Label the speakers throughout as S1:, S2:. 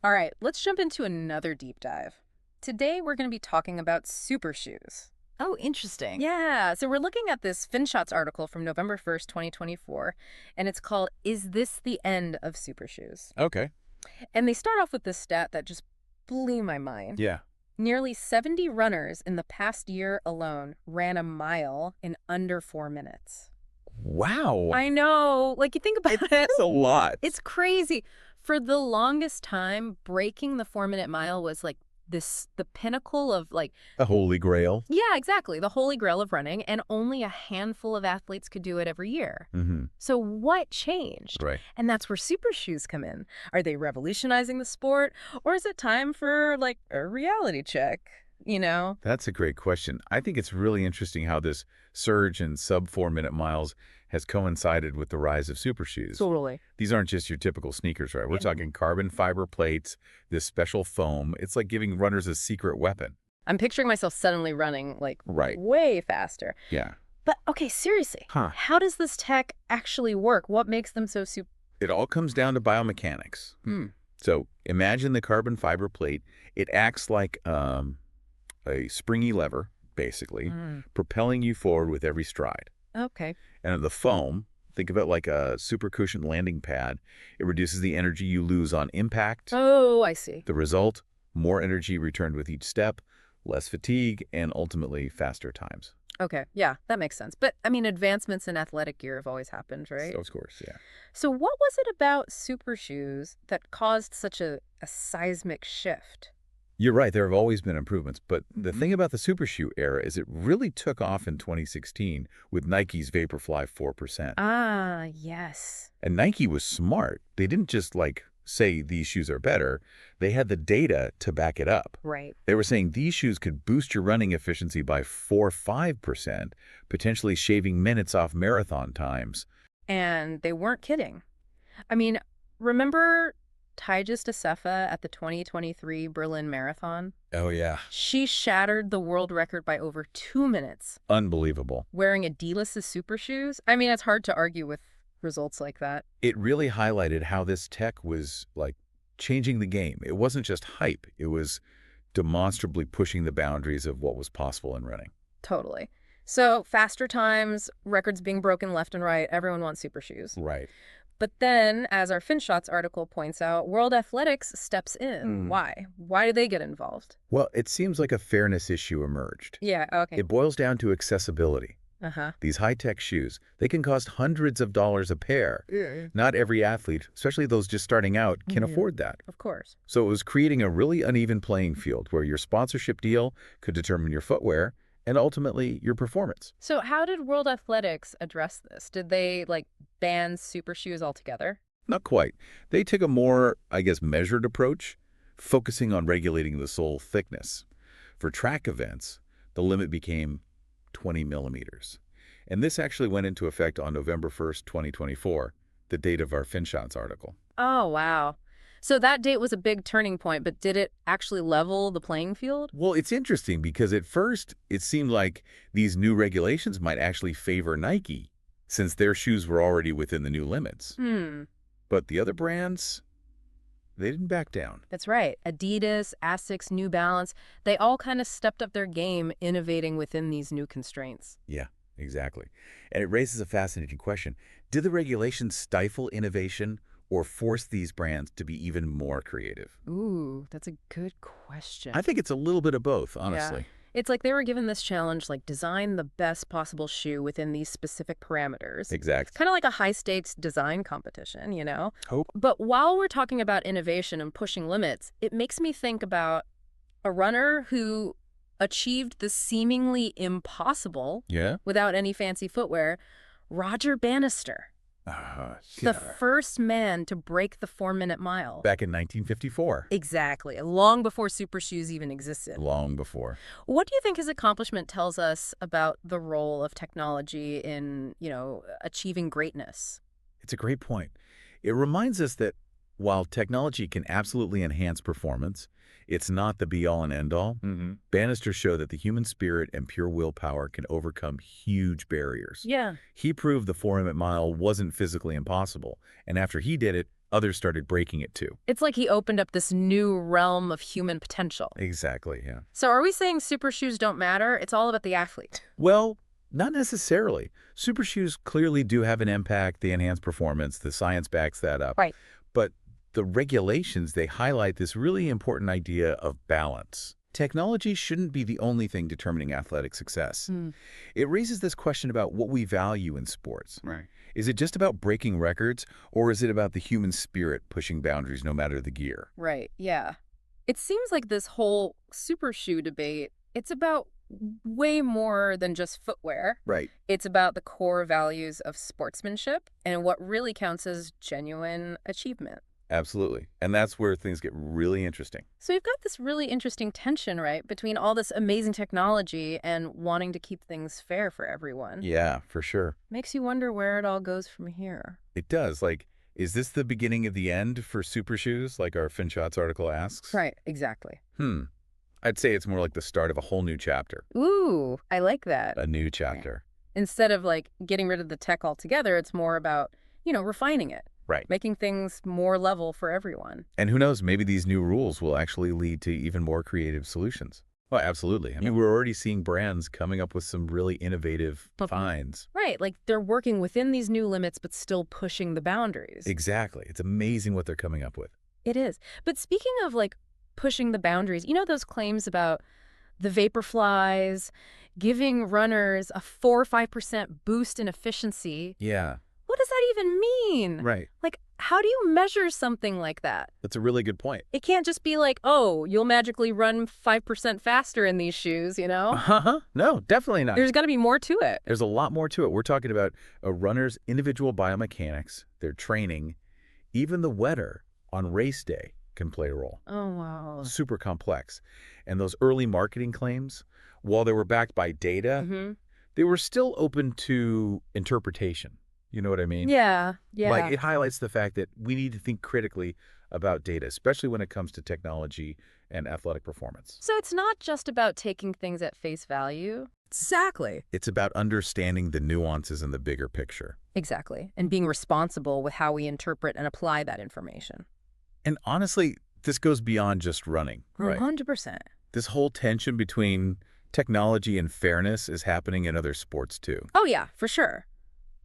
S1: All right, let's jump into another deep dive. Today, we're going to be talking about super shoes.
S2: Oh, interesting.
S1: Yeah, so we're looking at this FinShots article from November 1st, 2024, and it's called Is This the End of Super Shoes?
S3: Okay.
S1: And they start off with this stat that just blew my mind.
S3: Yeah.
S1: Nearly 70 runners in the past year alone ran a mile in under 4 minutes.
S3: Wow.
S1: I know. Like, you think about it.
S3: That's a lot.
S1: It's crazy. For the longest time, breaking the 4 minute mile was like the pinnacle of like,
S3: The Holy Grail.
S1: yeah, exactly, the holy grail of running, and only a handful of athletes could do it every year.
S3: Mm-hmm.
S1: So what changed?
S3: Right.
S1: And that's where super shoes come in. Are they revolutionizing the sport, or is it time for like a reality check? You know?
S3: That's a great question. I think it's really interesting how this surge in sub-4-minute miles has coincided with the rise of super shoes.
S1: Totally.
S3: These aren't just your typical sneakers, right? We're
S1: Yeah.
S3: talking carbon fiber plates, this special foam. It's like giving runners a secret weapon.
S1: I'm picturing myself suddenly running like
S3: Right.
S1: way faster.
S3: Yeah.
S1: But okay, seriously,
S3: Huh.
S1: how does this tech actually work? What makes them so super?
S3: It all comes down to biomechanics. So imagine the carbon fiber plate. It acts like a springy lever, basically, propelling you forward with every stride.
S1: Okay.
S3: And the foam, think of it like a super cushioned landing pad. It reduces the energy you lose on impact.
S1: Oh, I see.
S3: The result, more energy returned with each step, less fatigue, and ultimately faster times.
S1: Okay, yeah, that makes sense. But I mean, advancements in athletic gear have always happened, right?
S3: So, of course, yeah.
S1: So what was it about super shoes that caused such a seismic shift?
S3: You're right, there have always been improvements, but the
S1: Mhm.
S3: thing about the super shoe era is it really took off in 2016 with Nike's Vaporfly 4%.
S1: Ah, yes.
S3: And Nike was smart. They didn't just say these shoes are better. They had the data to back it up.
S1: Right.
S3: They were saying these shoes could boost your running efficiency by 4 or 5%, potentially shaving minutes off marathon times.
S1: And they weren't kidding. I mean, remember Tigist Assefa at the 2023 Berlin Marathon?
S3: Oh, yeah.
S1: She shattered the world record by over 2 minutes
S3: Unbelievable.
S1: wearing Adidas' super shoes. I mean, it's hard to argue with results like that.
S3: It really highlighted how this tech was, changing the game. It wasn't just hype. It was demonstrably pushing the boundaries of what was possible in running.
S1: Totally. So faster times, records being broken left and right, everyone wants super shoes.
S3: Right.
S1: But then, as our FinShots article points out, World Athletics steps in. Why? Why do they get involved?
S3: Well, it seems like a fairness issue emerged.
S1: Yeah, okay.
S3: It boils down to accessibility.
S1: Uh-huh.
S3: These high-tech shoes, they can cost hundreds of dollars a pair.
S2: Yeah.
S3: Not every athlete, especially those just starting out, can
S1: Mhm.
S3: afford that.
S1: Of course.
S3: So it was creating a really uneven playing field where your sponsorship deal could determine your footwear and ultimately your performance.
S1: So how did World Athletics address this? Did they, like, ban super shoes altogether?
S3: Not quite. They took a more, measured approach, focusing on regulating the sole thickness. For track events, the limit became 20 millimeters. And this actually went into effect on November 1st, 2024, the date of our FinShots article.
S1: Oh, wow. So that date was a big turning point, but did it actually level the playing field?
S3: Well, it's interesting because at first it seemed like these new regulations might actually favor Nike since their shoes were already within the new limits. But the other brands, they didn't back down.
S1: That's right. Adidas, Asics, New Balance, they all kind of stepped up their game innovating within these new constraints.
S3: Yeah, exactly. And it raises a fascinating question. Did the regulations stifle innovation or force these brands to be even more creative?
S1: Ooh, that's a good question.
S3: I think it's a little bit of both, honestly.
S1: It's like they were given this challenge, like design the best possible shoe within these specific parameters.
S3: Exactly.
S1: Kind of like a high-stakes design competition, you know?
S3: Hope.
S1: But while we're talking about innovation and pushing limits, it makes me think about a runner who achieved the seemingly impossible
S3: Yeah?
S1: without any fancy footwear, Roger Bannister, the first man to break the 4-minute mile.
S3: Back in 1954.
S1: Exactly, long before super shoes even existed.
S3: Long before.
S1: What do you think his accomplishment tells us about the role of technology in, achieving greatness?
S3: It's a great point. It reminds us that while technology can absolutely enhance performance, it's not the be-all and end-all. Bannister showed that the human spirit and pure willpower can overcome huge barriers.
S1: Yeah.
S3: He proved the 4-minute mile wasn't physically impossible, and after he did it, others started breaking it too.
S1: It's like he opened up this new realm of human potential.
S3: Exactly, yeah.
S1: So are we saying super shoes don't matter? It's all about the athlete.
S3: Well, not necessarily. Super shoes clearly do have an impact. They enhance performance. The science backs that up.
S1: Right.
S3: But the regulations, they highlight this really important idea of balance. Technology shouldn't be the only thing determining athletic success. It raises this question about what we value in sports.
S2: Right.
S3: Is it just about breaking records, or is it about the human spirit pushing boundaries no matter the gear?
S1: Right, yeah. It seems like this whole super shoe debate, it's about way more than just footwear.
S3: Right.
S1: It's about the core values of sportsmanship and what really counts as genuine achievement.
S3: Absolutely. And that's where things get really interesting.
S1: So you've got this really interesting tension, right, between all this amazing technology and wanting to keep things fair for everyone.
S3: Yeah, for sure.
S1: Makes you wonder where it all goes from here.
S3: It does. Like, is this the beginning of the end for super shoes, like our FinShots article asks?
S1: Right, exactly.
S3: I'd say it's more like the start of a whole new chapter.
S1: Ooh, I like that.
S3: A new chapter.
S1: Instead of like getting rid of the tech altogether, it's more about, refining it.
S3: Right.
S1: Making things more level for everyone.
S3: And who knows, maybe these new rules will actually lead to even more creative solutions. Well, absolutely. I mean, we're already seeing brands coming up with some really innovative finds.
S1: Right, like they're working within these new limits, but still pushing the boundaries.
S3: Exactly. It's amazing what they're coming up with.
S1: It is. But speaking of like pushing the boundaries, those claims about the vapor flies, giving runners a 4 or 5% boost in efficiency.
S3: Yeah.
S1: What does that even mean?
S3: Right.
S1: Like, how do you measure something like that?
S3: That's a really good point.
S1: It can't just be like, oh, you'll magically run 5% faster in these shoes,
S3: No, definitely not.
S1: There's got to be more to it.
S3: There's a lot more to it. We're talking about a runner's individual biomechanics, their training, even the weather on race day can play a role.
S1: Oh, wow.
S3: Super complex. And those early marketing claims, while they were backed by data, they were still open to interpretation. You know what I mean?
S1: Yeah, yeah.
S3: Like, it highlights the fact that we need to think critically about data, especially when it comes to technology and athletic performance.
S1: So it's not just about taking things at face value. Exactly.
S3: It's about understanding the nuances in the bigger picture.
S1: Exactly. And being responsible with how we interpret and apply that information.
S3: And honestly, this goes beyond just running, right?
S1: 100%.
S3: This whole tension between technology and fairness is happening in other sports too.
S1: Oh, yeah, for sure.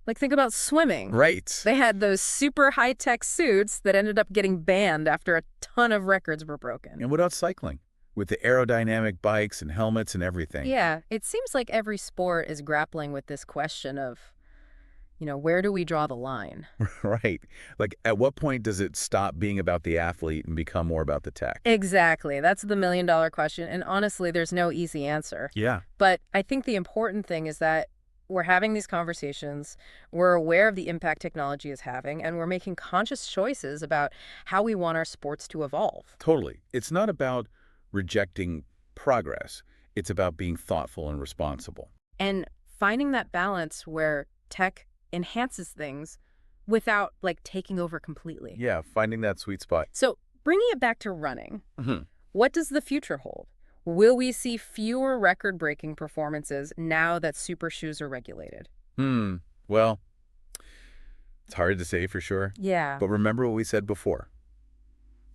S1: Like, think about swimming.
S3: Right.
S1: They had those super high-tech suits that ended up getting banned after a ton of records were broken.
S3: And what about cycling? With the aerodynamic bikes and helmets and everything.
S1: Yeah, it seems like every sport is grappling with this question of, where do we draw the line?
S3: Right. Like, at what point does it stop being about the athlete and become more about the tech?
S1: Exactly. That's the million-dollar question. And honestly, there's no easy answer.
S3: Yeah.
S1: But I think the important thing is that we're having these conversations, we're aware of the impact technology is having, and we're making conscious choices about how we want our sports to evolve.
S3: Totally. It's not about rejecting progress. It's about being thoughtful and responsible.
S1: And finding that balance where tech enhances things without, taking over completely.
S3: Yeah, finding that sweet spot.
S1: So bringing it back to running, what does the future hold? Will we see fewer record-breaking performances now that super shoes are regulated?
S3: Well, it's hard to say for sure.
S1: Yeah.
S3: But remember what we said before,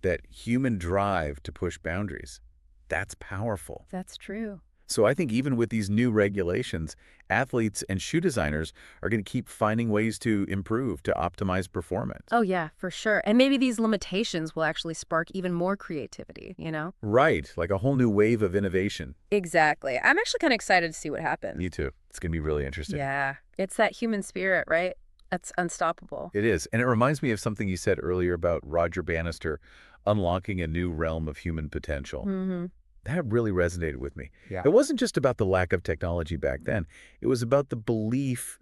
S3: that human drive to push boundaries, that's powerful.
S1: That's true.
S3: So I think even with these new regulations, athletes and shoe designers are going to keep finding ways to improve, to optimize performance.
S1: Oh, yeah, for sure. And maybe these limitations will actually spark even more creativity,
S3: Right, like a whole new wave of innovation.
S1: Exactly. I'm actually kind of excited to see what happens.
S3: Me too. It's going to be really interesting.
S1: Yeah. It's that human spirit, right? That's unstoppable.
S3: It is. And it reminds me of something you said earlier about Roger Bannister unlocking a new realm of human potential. That really resonated with me.
S2: Yeah.
S3: It wasn't just about the lack of technology back then. It was about the belief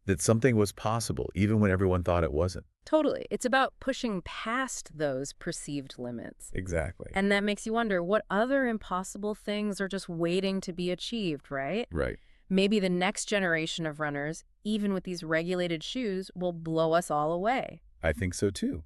S3: that something was possible, even when everyone thought it wasn't.
S1: Totally. It's about pushing past those perceived limits.
S3: Exactly.
S1: And that makes you wonder what other impossible things are just waiting to be achieved, right?
S3: Right.
S1: Maybe the next generation of runners, even with these regulated shoes, will blow us all away.
S3: I think so too.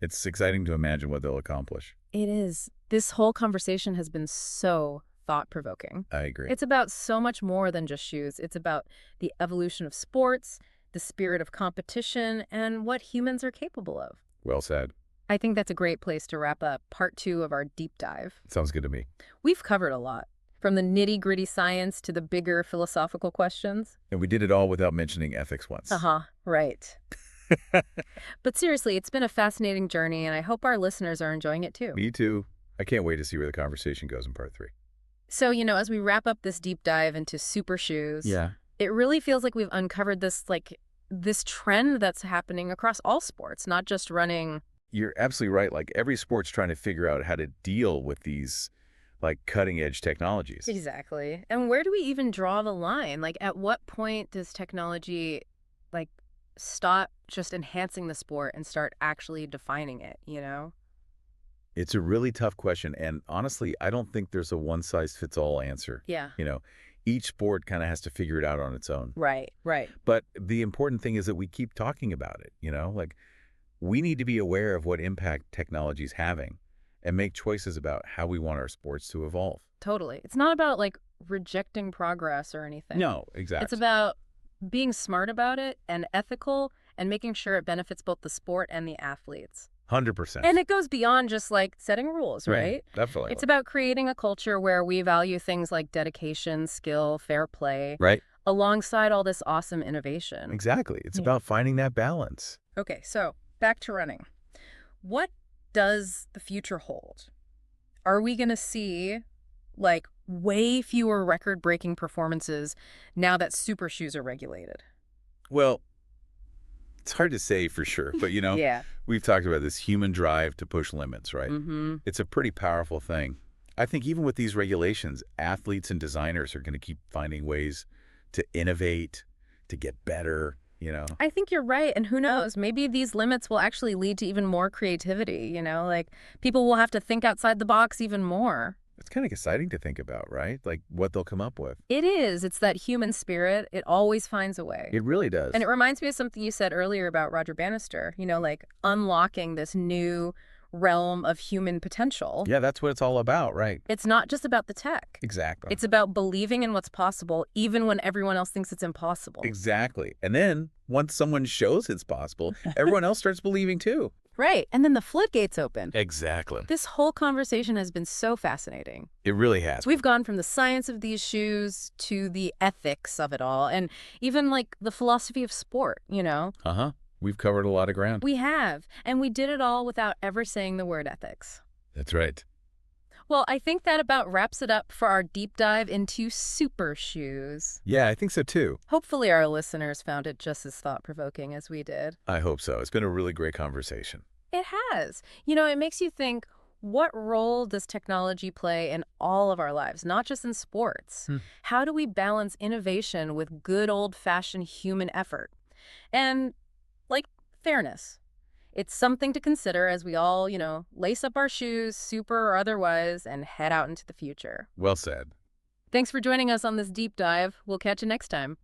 S3: It's exciting to imagine what they'll accomplish.
S1: It is. This whole conversation has been so thought-provoking.
S3: I agree.
S1: It's about so much more than just shoes. It's about the evolution of sports, the spirit of competition, and what humans are capable of.
S3: Well said.
S1: I think that's a great place to wrap up part 2 of our deep dive.
S3: Sounds good to me.
S1: We've covered a lot, from the nitty-gritty science to the bigger philosophical questions.
S3: And we did it all without mentioning ethics once.
S1: Uh-huh, right. But seriously, it's been a fascinating journey, and I hope our listeners are enjoying it too.
S3: Me too. I can't wait to see where the conversation goes in part 3.
S1: So, as we wrap up this deep dive into super shoes,
S3: Yeah.
S1: it really feels like we've uncovered this trend that's happening across all sports, not just running.
S3: You're absolutely right. Like every sport's trying to figure out how to deal with these like cutting edge technologies.
S1: Exactly. And where do we even draw the line? Like, at what point does technology, like, stop just enhancing the sport and start actually defining it?
S3: It's a really tough question. And honestly, I don't think there's a one size fits all answer.
S1: Yeah.
S3: Each sport kind of has to figure it out on its own.
S1: Right, right.
S3: But the important thing is that we keep talking about it. Like we need to be aware of what impact technology is having and make choices about how we want our sports to evolve.
S1: Totally. It's not about, like, rejecting progress or anything.
S3: No, exactly.
S1: It's about being smart about it and ethical and making sure it benefits both the sport and the athletes.
S3: 100%.
S1: And it goes beyond just, like, setting rules, right?
S3: Definitely.
S1: It's about creating a culture where we value things like dedication, skill, fair play,
S3: Right.
S1: alongside all this awesome innovation.
S3: Exactly. It's
S1: Yeah.
S3: about finding that balance.
S1: Okay, so back to running. What does the future hold? Are we going to see, like, way fewer record-breaking performances now that super shoes are regulated?
S3: Well, it's hard to say for sure, but
S1: Yeah.
S3: we've talked about this human drive to push limits, right?
S1: Mm-hmm.
S3: It's a pretty powerful thing. I think even with these regulations, athletes and designers are going to keep finding ways to innovate, to get better.
S1: I think you're right, and who knows, maybe these limits will actually lead to even more creativity, like people will have to think outside the box even more.
S3: It's kind of exciting to think about, right? Like what they'll come up with.
S1: It is. It's that human spirit. It always finds a way.
S3: It really does.
S1: And it reminds me of something you said earlier about Roger Bannister, like unlocking this new realm of human potential.
S3: Yeah, that's what it's all about, right?
S1: It's not just about the tech.
S3: Exactly.
S1: It's about believing in what's possible, even when everyone else thinks it's impossible.
S3: Exactly. And then once someone shows it's possible, everyone else starts believing too.
S1: Right. And then the floodgates open.
S3: Exactly.
S1: This whole conversation has been so fascinating.
S3: It really has.
S1: So we've gone from the science of these shoes to the ethics of it all, and even, like, the philosophy of sport.
S3: Uh-huh. We've covered a lot of ground.
S1: We have, and we did it all without ever saying the word ethics.
S3: That's right.
S1: Well, I think that about wraps it up for our deep dive into super shoes.
S3: Yeah, I think so too.
S1: Hopefully our listeners found it just as thought-provoking as we did.
S3: I hope so. It's been a really great conversation.
S1: It has. It makes you think, what role does technology play in all of our lives, not just in sports? How do we balance innovation with good old-fashioned human effort? And, like, fairness. It's something to consider as we all, lace up our shoes, super or otherwise, and head out into the future.
S3: Well said.
S1: Thanks for joining us on this deep dive. We'll catch you next time.